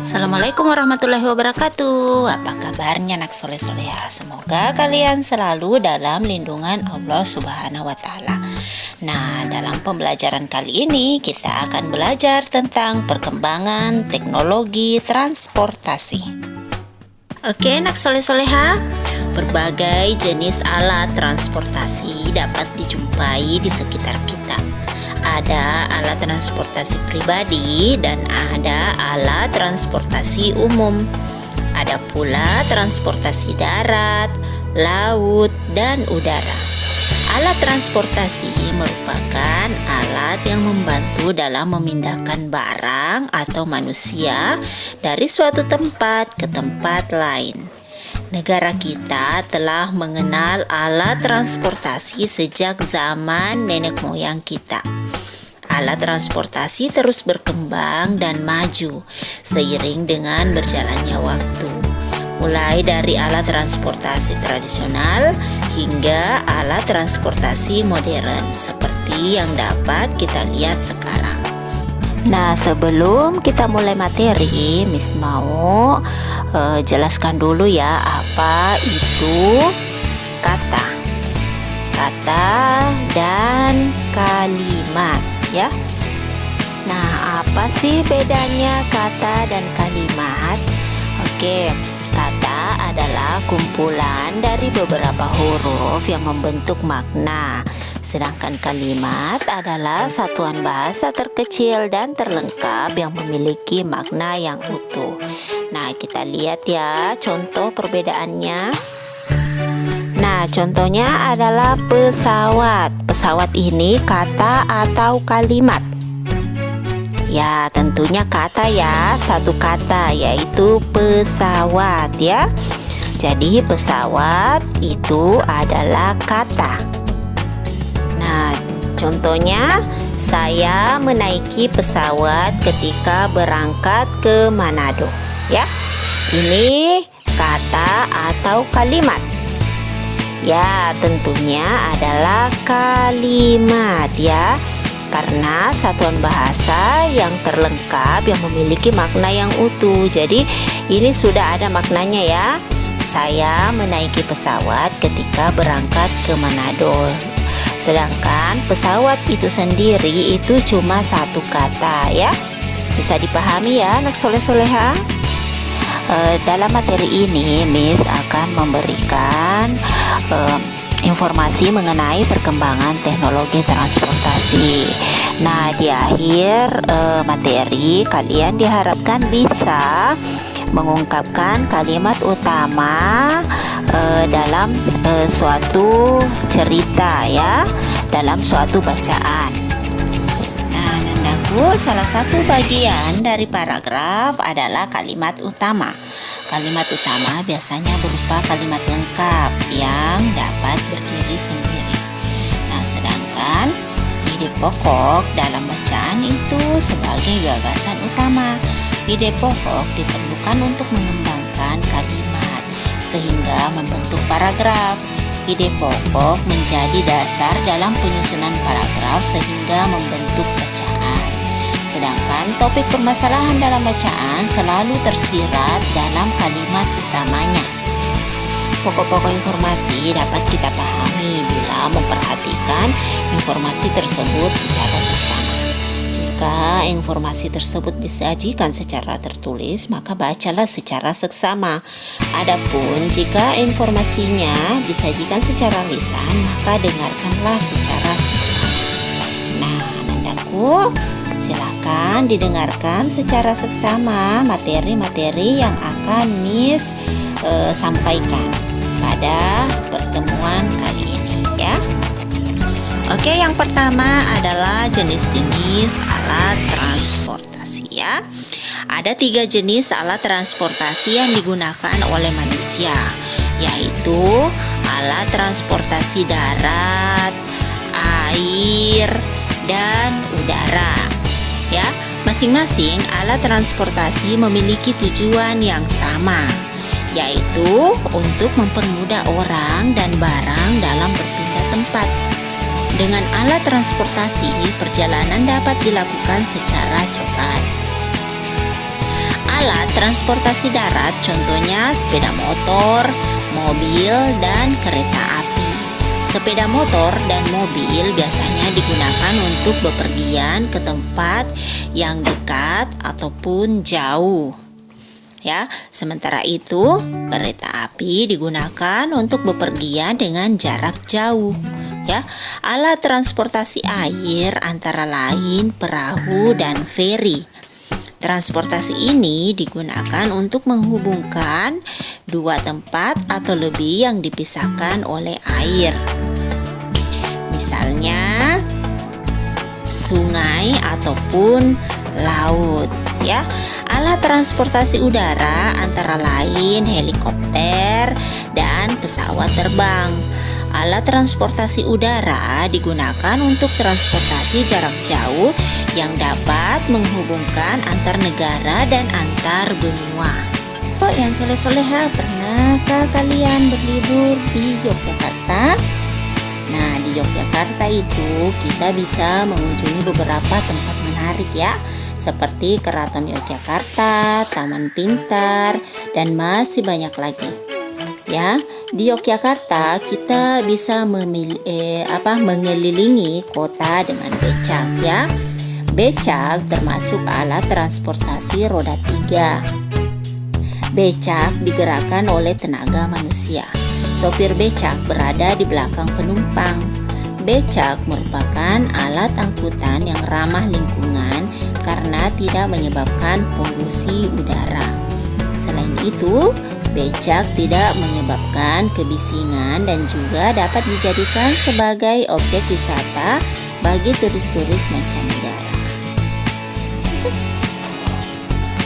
Assalamualaikum warahmatullahi wabarakatuh. Apa kabarnya anak soleh-soleha? Semoga kalian selalu dalam lindungan Allah Subhanahu wa Ta'ala. Nah, dalam pembelajaran kali ini kita akan belajar tentang perkembangan teknologi transportasi. Oke, anak soleh-soleha, berbagai jenis alat transportasi dapat dijumpai di sekitar kita. Ada alat transportasi pribadi dan ada alat transportasi umum. Ada pula transportasi darat, laut, dan udara. Alat transportasi merupakan alat yang membantu dalam memindahkan barang atau manusia dari suatu tempat ke tempat lain. Negara kita telah mengenal alat transportasi sejak zaman nenek moyang kita. Alat transportasi terus berkembang dan maju seiring dengan berjalannya waktu. Mulai dari alat transportasi tradisional hingga alat transportasi modern seperti yang dapat kita lihat sekarang. Nah, sebelum kita mulai materi, Miss mau jelaskan dulu ya apa itu kata dan kalimat ya. Nah, apa sih bedanya kata dan kalimat? Oke, kata adalah kumpulan dari beberapa huruf yang membentuk makna. Sedangkan kalimat adalah satuan bahasa terkecil dan terlengkap yang memiliki makna yang utuh. Nah, kita lihat ya contoh perbedaannya. Nah, contohnya adalah pesawat. Pesawat ini kata atau kalimat? Ya, tentunya kata ya, satu kata yaitu pesawat ya. Jadi pesawat itu adalah kata. Nah, contohnya saya menaiki pesawat ketika berangkat ke Manado ya. Ini kata atau kalimat? Ya, tentunya adalah kalimat ya. Karena satuan bahasa yang terlengkap yang memiliki makna yang utuh. Jadi ini sudah ada maknanya ya. Saya menaiki pesawat ketika berangkat ke Manado. Sedangkan pesawat itu sendiri itu cuma satu kata ya. Bisa dipahami ya anak soleh-soleha? Dalam materi ini Miss akan memberikan informasi mengenai perkembangan teknologi transportasi. Nah, di akhir materi kalian diharapkan bisa mengungkapkan kalimat utama dalam suatu cerita ya, dalam suatu bacaan. Nah, nandaku, salah satu bagian dari paragraf adalah kalimat utama. Kalimat utama biasanya berupa kalimat lengkap yang dapat berdiri sendiri. Nah, sedangkan ide pokok dalam bacaan itu sebagai gagasan utama. Ide pokok diperlukan untuk mengembangkan kalimat sehingga membentuk paragraf. Ide pokok menjadi dasar dalam penyusunan paragraf sehingga membentuk bacaan. Sedangkan topik permasalahan dalam bacaan selalu tersirat dalam kalimat utamanya. Pokok-pokok informasi dapat kita pahami bila memperhatikan informasi tersebut secara bersama. Jika informasi tersebut disajikan secara tertulis, maka bacalah secara seksama. Adapun jika informasinya disajikan secara lisan, maka dengarkanlah secara seksama. Nah, nandaku, silakan didengarkan secara seksama materi-materi yang akan Miss sampaikan pada pertemuan kali ini ya. Oke, yang pertama adalah jenis-jenis alat transportasi ya. Ada 3 jenis alat transportasi yang digunakan oleh manusia, yaitu alat transportasi darat, air, dan udara. Ya, masing-masing alat transportasi memiliki tujuan yang sama, yaitu untuk mempermudah orang dan barang dalam berpindah tempat. Dengan alat transportasi, perjalanan dapat dilakukan secara cepat. Alat transportasi darat contohnya sepeda motor, mobil, dan kereta api. Sepeda motor dan mobil biasanya digunakan untuk bepergian ke tempat yang dekat ataupun jauh. Ya, sementara itu kereta api digunakan untuk bepergian dengan jarak jauh. Ya, alat transportasi air antara lain perahu dan feri. Transportasi ini digunakan untuk menghubungkan dua tempat atau lebih yang dipisahkan oleh air. Misalnya sungai ataupun laut, ya. Alat transportasi udara antara lain helikopter dan pesawat terbang. Alat transportasi udara digunakan untuk transportasi jarak jauh yang dapat menghubungkan antar negara dan antar benua. Oh, yang soleh-soleha, pernahkah kalian berlibur di Yogyakarta? Nah, di Yogyakarta itu kita bisa mengunjungi beberapa tempat menarik ya, seperti Keraton Yogyakarta, Taman Pintar, dan masih banyak lagi. Ya, di Yogyakarta kita bisa mengelilingi kota dengan becak ya. Becak termasuk alat transportasi roda 3. Becak digerakkan oleh tenaga manusia. Sopir becak berada di belakang penumpang. Becak merupakan alat angkutan yang ramah lingkungan karena tidak menyebabkan polusi udara. Selain itu, becak tidak menyebabkan kebisingan dan juga dapat dijadikan sebagai objek wisata bagi turis-turis mancanegara.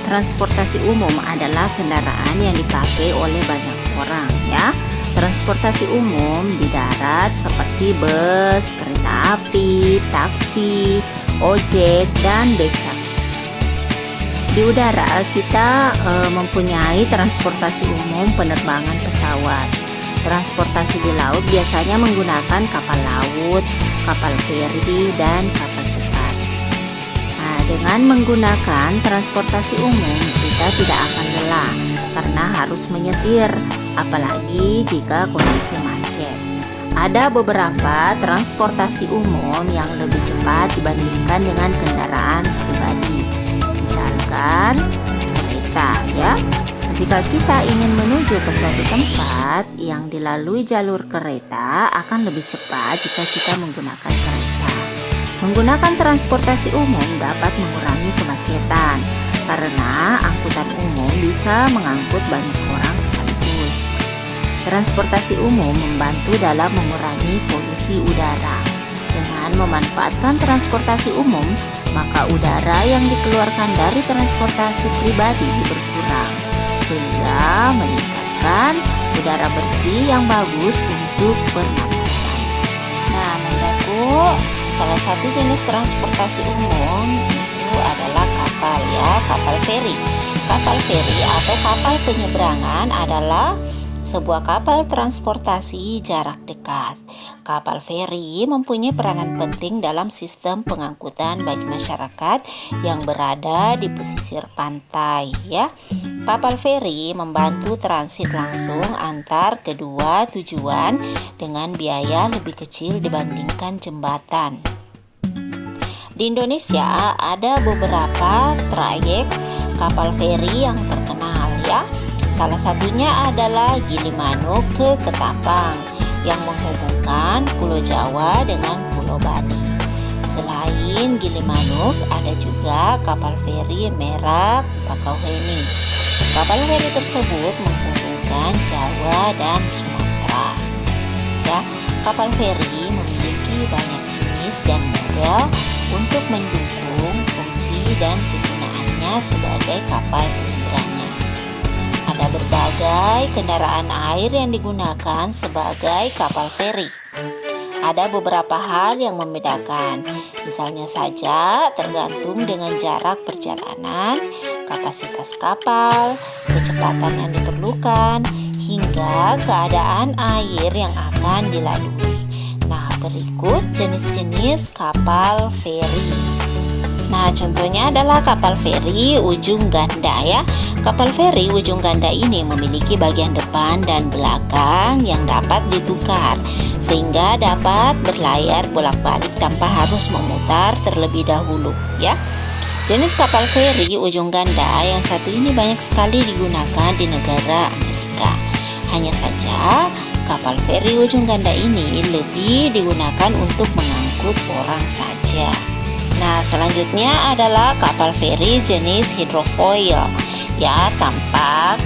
Transportasi umum adalah kendaraan yang dipakai oleh banyak orang ya. Transportasi umum di darat seperti bus, kereta api, taksi, ojek, dan becak. Di udara kita mempunyai transportasi umum penerbangan pesawat. Transportasi di laut biasanya menggunakan kapal laut, kapal feri, dan kapal cepat. Nah, dengan menggunakan transportasi umum kita tidak akan lelah karena harus menyetir, apalagi jika kondisi macet. Ada beberapa transportasi umum yang lebih cepat dibandingkan dengan kendaraan pribadi. Misalkan kereta ya. Jika kita ingin menuju ke suatu tempat yang dilalui jalur kereta akan lebih cepat jika kita menggunakan kereta. Menggunakan transportasi umum dapat mengurangi kemacetan karena angkutan umum bisa mengangkut banyak orang sekaligus. Transportasi umum membantu dalam mengurangi polusi udara. Dengan memanfaatkan transportasi umum, maka udara yang dikeluarkan dari transportasi pribadi berkurang, sehingga meningkatkan udara bersih yang bagus untuk pernapasan. Nah, Bundaku, salah satu jenis transportasi umum itu adalah kapal ya, kapal feri. Kapal feri atau kapal penyeberangan adalah sebuah kapal transportasi jarak dekat. Kapal feri mempunyai peranan penting dalam sistem pengangkutan bagi masyarakat yang berada di pesisir pantai ya. Kapal feri membantu transit langsung antar kedua tujuan dengan biaya lebih kecil dibandingkan jembatan. Di Indonesia ada beberapa trayek kapal feri yang terkenal ya. Salah satunya adalah Gilimanuk ke Ketapang yang menghubungkan Pulau Jawa dengan Pulau Bali. Selain Gilimanuk, ada juga kapal feri Merak Bakauheni. Kapal feri tersebut menghubungkan Jawa dan Sumatera. Ya, kapal feri memiliki banyak jenis dan model untuk mendukung fungsi dan kegunaannya sebagai kapal penyeberangan. Ada berbagai kendaraan air yang digunakan sebagai kapal feri. Ada beberapa hal yang membedakan, misalnya saja tergantung dengan jarak perjalanan, kapasitas kapal, kecepatan yang diperlukan, hingga keadaan air yang akan dilalui. Nah, berikut jenis-jenis kapal feri. Nah, contohnya adalah kapal feri ujung ganda ya. Kapal feri ujung ganda ini memiliki bagian depan dan belakang yang dapat ditukar sehingga dapat berlayar bolak-balik tanpa harus memutar terlebih dahulu ya. Jenis kapal feri ujung ganda yang satu ini banyak sekali digunakan di negara Amerika. Hanya saja kapal feri ujung ganda ini lebih digunakan untuk mengangkut orang saja. Nah, selanjutnya adalah kapal feri jenis hidrofoil ya, tampak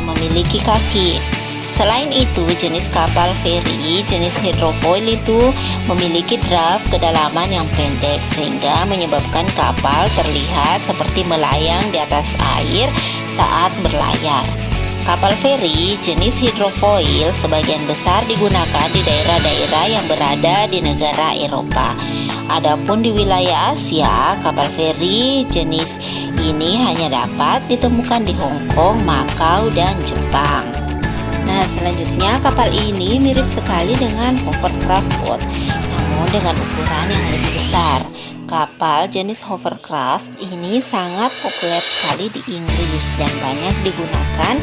memiliki kaki. Selain itu, jenis kapal feri jenis hidrofoil itu memiliki draft kedalaman yang pendek sehingga menyebabkan kapal terlihat seperti melayang di atas air saat berlayar. Kapal feri jenis hidrofoil sebagian besar digunakan di daerah-daerah yang berada di negara Eropa. Adapun di wilayah Asia, kapal feri jenis ini hanya dapat ditemukan di Hong Kong, Makau, dan Jepang. Nah, selanjutnya kapal ini mirip sekali dengan hovercraft boat, namun dengan ukuran yang lebih besar. Kapal jenis hovercraft ini sangat populer sekali di Inggris dan banyak digunakan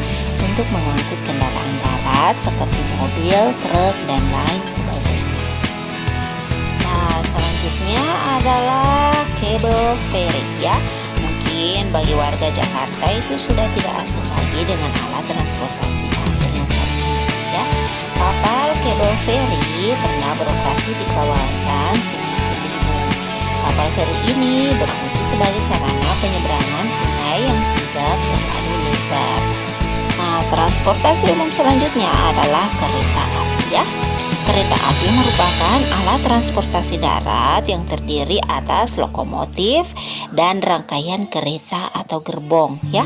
untuk mengangkut kendaraan darat seperti mobil, truk, dan lain sebagainya. Nah, selanjutnya adalah kabel feri ya. Mungkin bagi warga Jakarta itu sudah tidak asing lagi dengan alat transportasi air yang satu ini ya. Kapal kabel feri pernah beroperasi di kawasan Sungai Ciliwung. Kapal feri ini berfungsi sebagai sarana penyeberangan sungai yang tidak terlalu lebar. Nah, transportasi umum selanjutnya adalah kereta api ya. Kereta api merupakan alat transportasi darat yang terdiri atas lokomotif dan rangkaian kereta atau gerbong ya.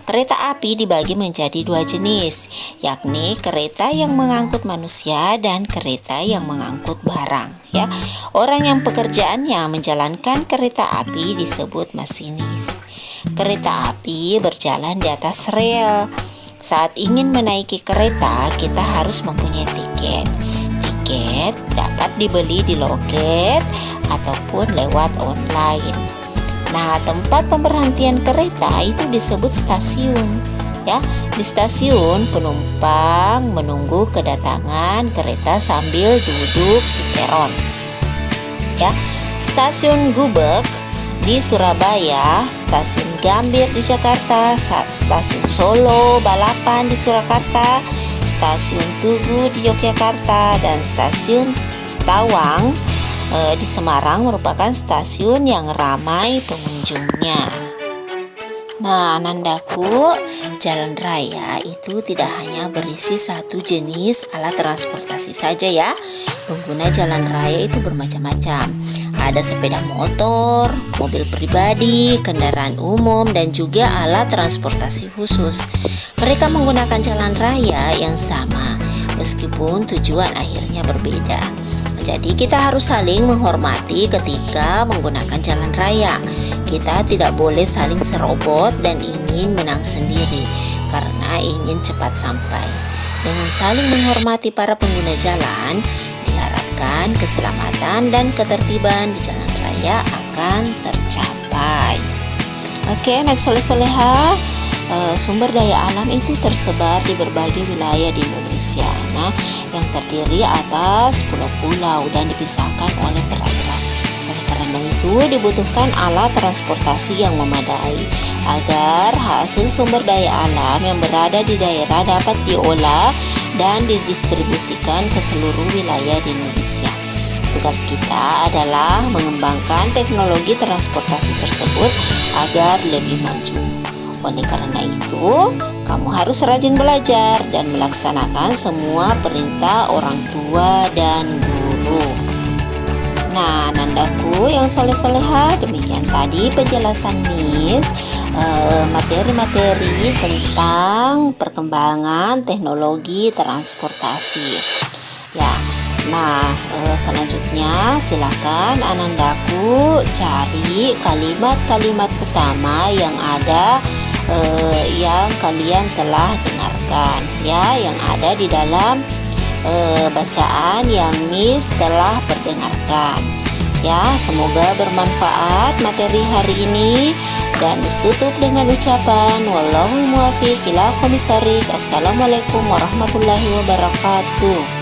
Kereta api dibagi menjadi dua jenis, yakni kereta yang mengangkut manusia dan kereta yang mengangkut barang ya. Orang yang pekerjaannya menjalankan kereta api disebut masinis. Kereta api berjalan di atas rel. Saat ingin menaiki kereta, kita harus mempunyai tiket. Tiket dapat dibeli di loket ataupun lewat online. Nah, tempat pemberhentian kereta itu disebut stasiun ya. Di stasiun penumpang menunggu kedatangan kereta sambil duduk di peron ya. Stasiun Gubek di Surabaya, stasiun Gambir di Jakarta, stasiun Solo Balapan di Surakarta, stasiun Tugu di Yogyakarta, dan stasiun Stawang di Semarang merupakan stasiun yang ramai pengunjungnya. Nah, Anandaku, jalan raya itu tidak hanya berisi satu jenis alat transportasi saja ya. Pengguna jalan raya itu bermacam-macam. Ada sepeda motor, mobil pribadi, kendaraan umum, dan juga alat transportasi khusus. Mereka menggunakan jalan raya yang sama, meskipun tujuan akhirnya berbeda. Jadi kita harus saling menghormati ketika menggunakan jalan raya. Kita tidak boleh saling serobot dan ingin menang sendiri karena ingin cepat sampai. Dengan saling menghormati para pengguna jalan, diharapkan keselamatan dan ketertiban di jalan raya akan tercapai. Oke, next soleh-soleha. Sumber daya alam itu tersebar di berbagai wilayah di Indonesia. Nah, yang terdiri atas pulau-pulau dan dipisahkan oleh perairan. Oleh karena itu dibutuhkan alat transportasi yang memadai agar hasil sumber daya alam yang berada di daerah dapat diolah dan didistribusikan ke seluruh wilayah di Indonesia. Tugas kita adalah mengembangkan teknologi transportasi tersebut agar lebih maju. Oleh karena itu, kamu harus rajin belajar dan melaksanakan semua perintah orang tua dan guru. Nah, Nandaku yang soleh-soleha, demikian tadi penjelasan Miss materi-materi tentang perkembangan teknologi transportasi. Ya, nah selanjutnya silakan Anandaku cari kalimat-kalimat utama yang ada yang kalian telah dengarkan ya, yang ada di dalam bacaan yang Miss telah perdengarkan. Ya, semoga bermanfaat materi hari ini. Dan tutup dengan ucapan wallahul muwaffiq ila aqwamit thoriq. Assalamualaikum warahmatullahi wabarakatuh.